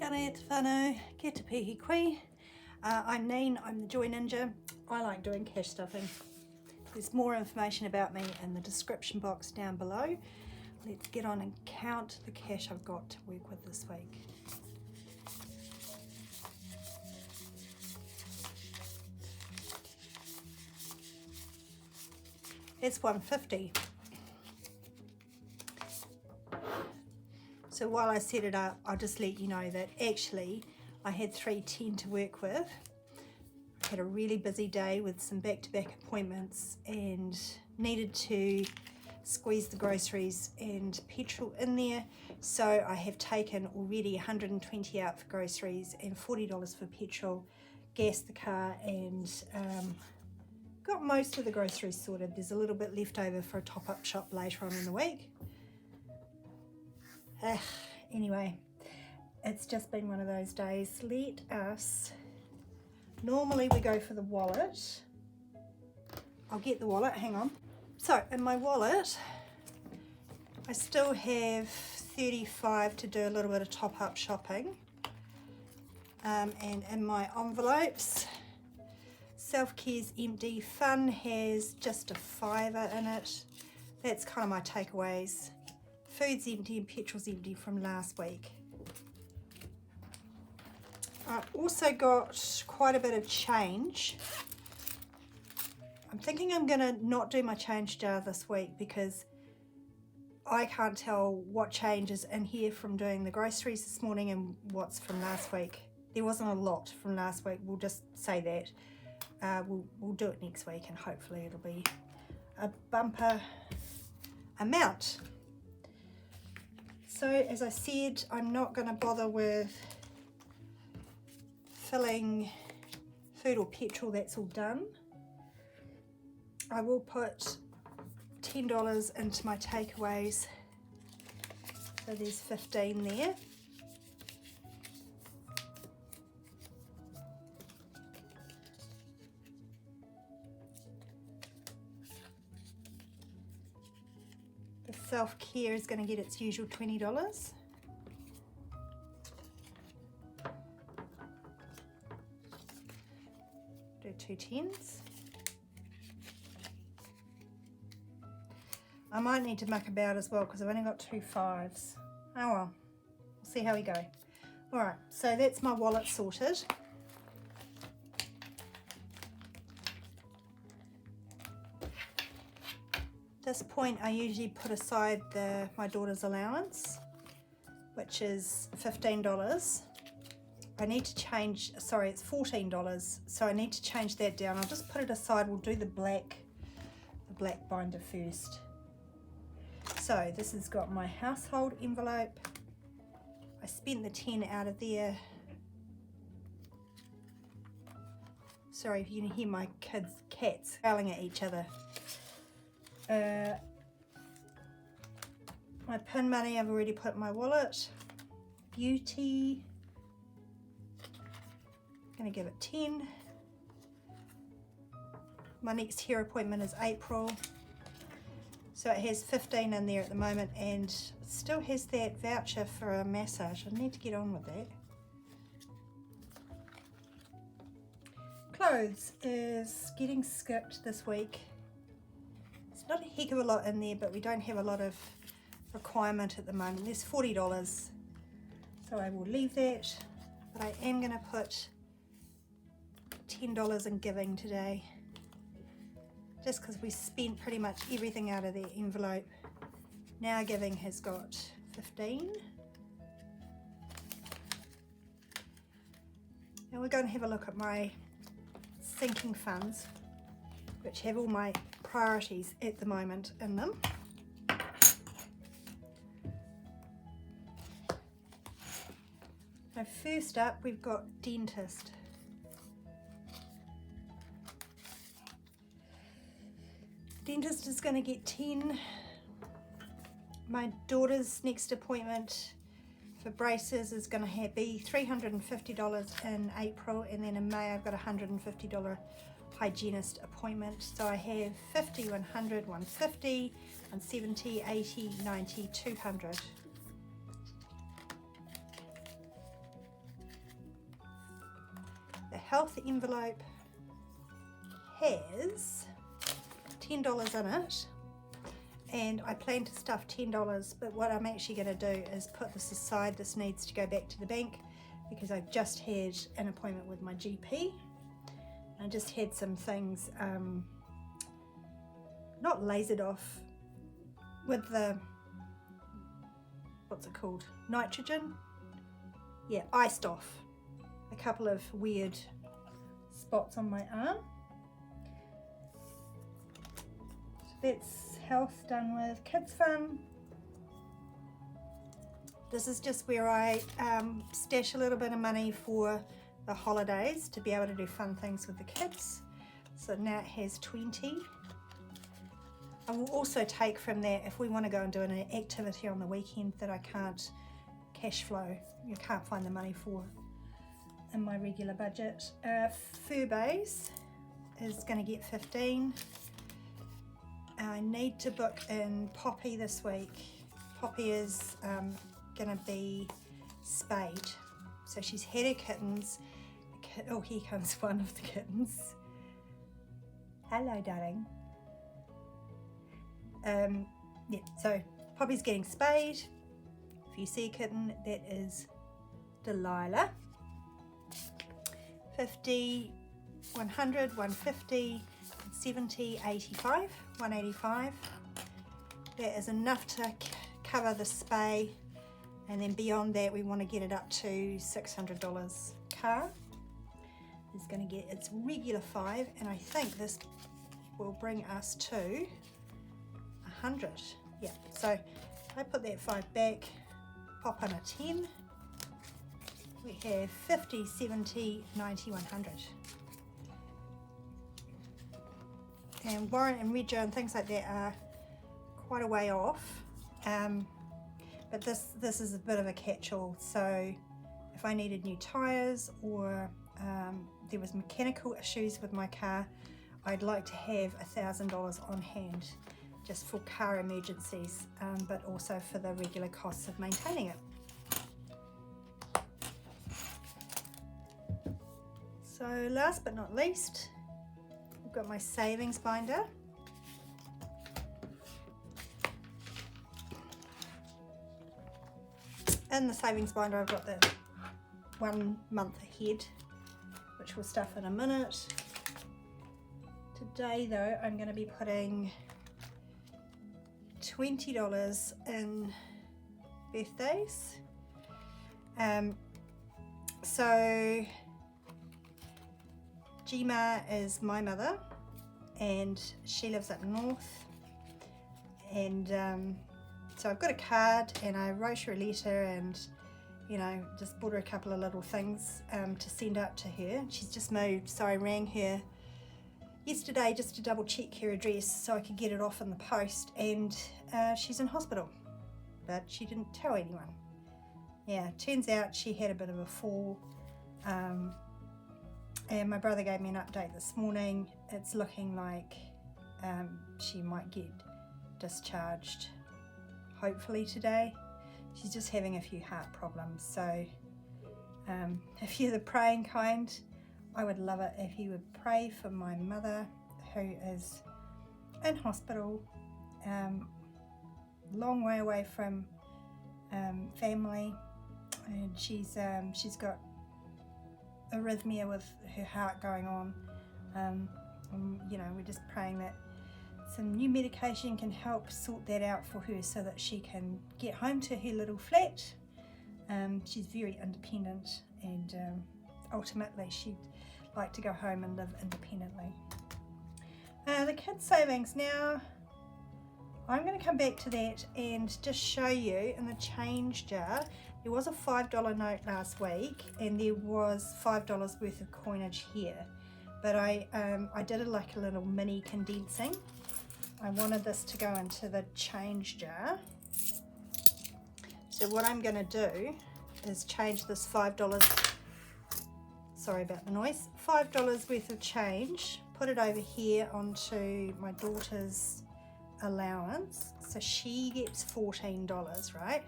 Kia ora te whānau, kia te pihi koe. I'm Neen, I'm the Joy Ninja. I like doing cash stuffing. There's more information about me in the description box down below. Let's get on and count the cash I've got to work with this week. It's $150. So while I set it up, I'll just let you know that actually I had $310 to work with. I had a really busy day with some back-to-back appointments and needed to squeeze the groceries and petrol in there. So I have taken already $120 out for groceries and $40 for petrol, gassed the car, and got most of the groceries sorted. There's a little bit left over for a top-up shop later on in the week. Anyway, it's just been one of those days. Normally we go for the wallet. I'll get the wallet, hang on. So in my wallet, I still have $35 to do a little bit of top-up shopping. And in my envelopes, self-care's empty, fun has just a $5 in it. That's kind of my takeaways. Food's empty and petrol's empty from last week. I've also got quite a bit of change. I'm thinking I'm going to not do my change jar this week because I can't tell what change is in here from doing the groceries this morning and what's from last week. There wasn't a lot from last week, we'll just say that. We'll do it next week and hopefully it'll be a bumper amount. So as I said, I'm not going to bother with filling food or petrol, that's all done. I will put $10 into my takeaways, so there's 15 there. Self-care is going to get its usual $20. Do 2 10s. I might need to muck about as well because I've only got 2 5s. Oh well, we'll see how we go. Alright, so that's my wallet sorted. At this point I usually put aside my daughter's allowance, which is $15. I need to change, sorry, it's $14, so I need to change that down. I'll just put it aside. We'll do the black binder first. So this has got my household envelope. I spent the 10 out of there. Sorry if you can hear my cats howling at each other. My pin money I've already put in my wallet. Beauty, I'm going to give it 10. My next hair appointment is April, so it has 15 in there at the moment and it still has that voucher for a massage. I need to get on with that. Clothes is getting skipped this week. Not a heck of a lot in there, but we don't have a lot of requirement at the moment. There's $40, so I will leave that, but I am going to put $10 in giving today, just because we spent pretty much everything out of the envelope. Now giving has got 15. And we're going to have a look at my sinking funds, which have all my priorities at the moment in them. So first up we've got dentist. Dentist is going to get 10. My daughter's next appointment for braces is going to be $350 in April, and then in May I've got a $150 hygienist appointment. So I have 50, 100, 150, 170, 80, 90, 200. health envelope has $10 in it, and I plan to stuff $10, but what I'm actually going to do is put this aside. This needs to go back to the bank because I just had an appointment with my GP. I just had some things not lasered off with the, what's it called, nitrogen? Yeah, iced off. A couple of weird spots on my arm. So that's health done with. Kids fun. This is just where I stash a little bit of money for the holidays to be able to do fun things with the kids. So now it has 20. I will also take from that if we want to go and do an activity on the weekend that I can't cash flow, you can't find the money for in my regular budget. FREEBIES is going to get 15. I need to book in Poppy this week. Poppy is going to be spayed. So she's had her kittens. Oh, here comes one of the kittens. Hello, darling. Yeah, so Poppy's getting spayed. If you see a kitten, that is Delilah. 50, 100, 150, 70, 85, 185. That is enough to cover the spay, and then beyond that we want to get it up to $600. Car is going to get its regular 5, and I think this will bring us to 100. Yeah, so I put that 5 back, pop in a 10. We have 50, 70, 90, 100. And warrant and Redger and things like that are quite a way off. But this is a bit of a catch-all. So if I needed new tyres, or there was mechanical issues with my car, I'd like to have $1,000 on hand just for car emergencies, but also for the regular costs of maintaining it. So last but not least, I've got my savings binder. In the savings binder I've got the 1 month ahead, which we'll stuff in a minute. Today though, I'm going to be putting $20 in birthdays. So Gma is my mother, and she lives up north, and so I've got a card, and I wrote her a letter, and you know, just bought her a couple of little things to send out to her. She's just moved, so I rang her yesterday just to double check her address so I could get it off in the post, and she's in hospital, but she didn't tell anyone. Yeah, turns out she had a bit of a fall, and my brother gave me an update this morning. It's looking like she might get discharged hopefully today. She's just having a few heart problems, so if you're the praying kind, I would love it if you would pray for my mother, who is in hospital, long way away from family, and she's got arrhythmia with her heart going on. You know, we're just praying that some new medication can help sort that out for her so that she can get home to her little flat. She's very independent, and ultimately she'd like to go home and live independently. The kids' savings, now I'm going to come back to that and just show you in the change jar. There was a $5 note last week, and there was $5 worth of coinage here, but I did like a little mini condensing. I wanted this to go into the change jar. So what I'm going to do is change this $5, sorry about the noise, $5 worth of change, put it over here onto my daughter's allowance, so she gets $14, right?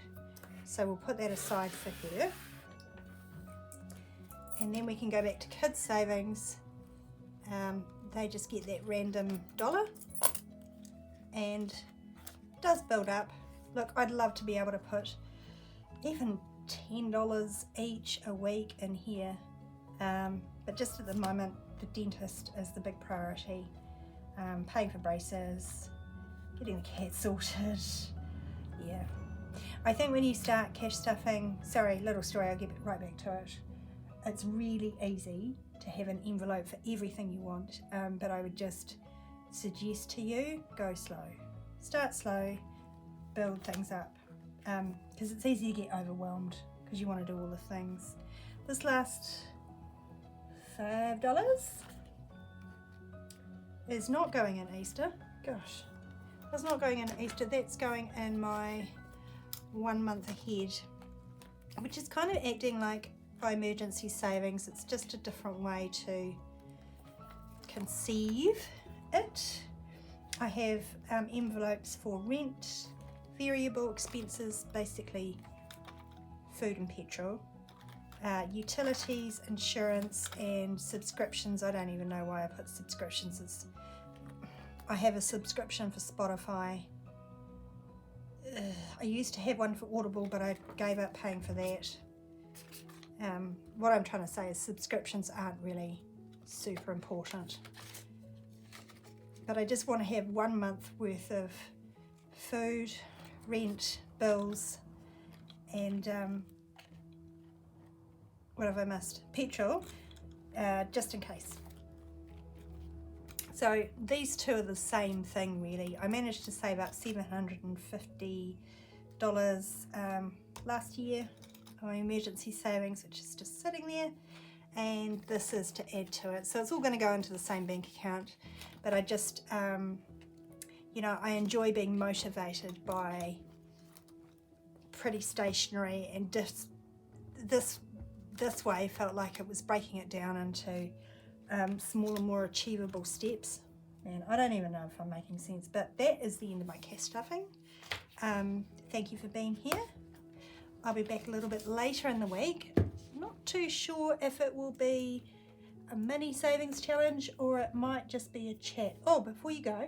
So we'll put that aside for her. and then we can go back to kids savings. They just get that random dollar and it does build up. Look, I'd love to be able to put even $10 each a week in here, but just at the moment the dentist is the big priority. Paying for braces, getting the cat sorted. Yeah, I think when you start cash stuffing, sorry, little story, I'll get right back to it. It's really easy to have an envelope for everything you want, but I would just suggest to you, go slow. Start slow, build things up, because it's easy to get overwhelmed because you want to do all the things. This last $5 is not going in Easter. Gosh, that's not going in Easter. That's going in my 1 month ahead, which is kind of acting like emergency savings. It's just a different way to conceive it. I have envelopes for rent, variable expenses, basically food and petrol, utilities, insurance, and subscriptions. I don't even know why I put subscriptions. I have a subscription for Spotify. I used to have one for Audible, but I gave up paying for that. What I'm trying to say is subscriptions aren't really super important, but I just want to have 1 month worth of food, rent, bills, and what have I missed? Petrol, just in case. So these two are the same thing really. I managed to save up $750 last year, my emergency savings, which is just sitting there, and this is to add to it. So it's all going to go into the same bank account, but I just, you know, I enjoy being motivated by pretty stationary, and this way felt like it was breaking it down into smaller, more achievable steps. And I don't even know if I'm making sense, but that is the end of my cash stuffing. Thank you for being here. I'll be back a little bit later in the week. Not too sure if it will be a mini savings challenge or it might just be a chat. Oh, before you go,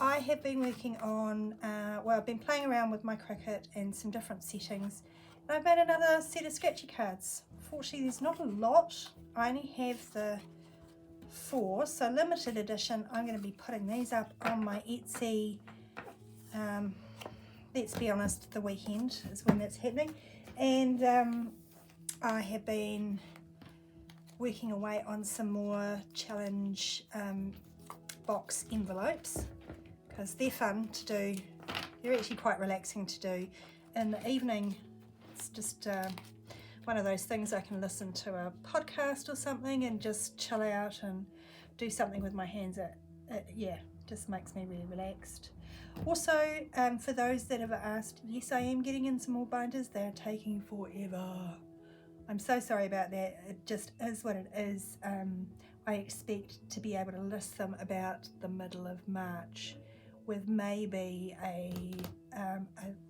I have been working on, well, I've been playing around with my Cricut and some different settings. And I've made another set of scratchy cards. Fortunately, there's not a lot. I only have the 4, so limited edition. I'm going to be putting these up on my Etsy. Let's be honest, the weekend is when that's happening. And I have been working away on some more challenge box envelopes, because they're fun to do. They're actually quite relaxing to do in the evening. It's just one of those things I can listen to a podcast or something and just chill out and do something with my hands. Yeah, just makes me really relaxed. Also, for those that have asked, yes, I am getting in some more binders. They're taking forever. I'm so sorry about that. It just is what it is. I expect to be able to list them about the middle of March, with maybe a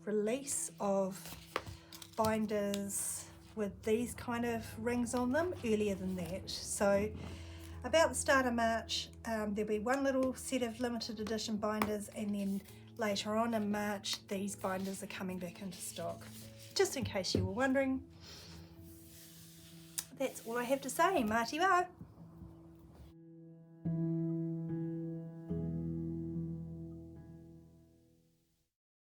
release of binders with these kind of rings on them earlier than that. So about the start of March, there'll be one little set of limited edition binders, and then later on in March, these binders are coming back into stock. Just in case you were wondering, that's all I have to say. Mā te wā.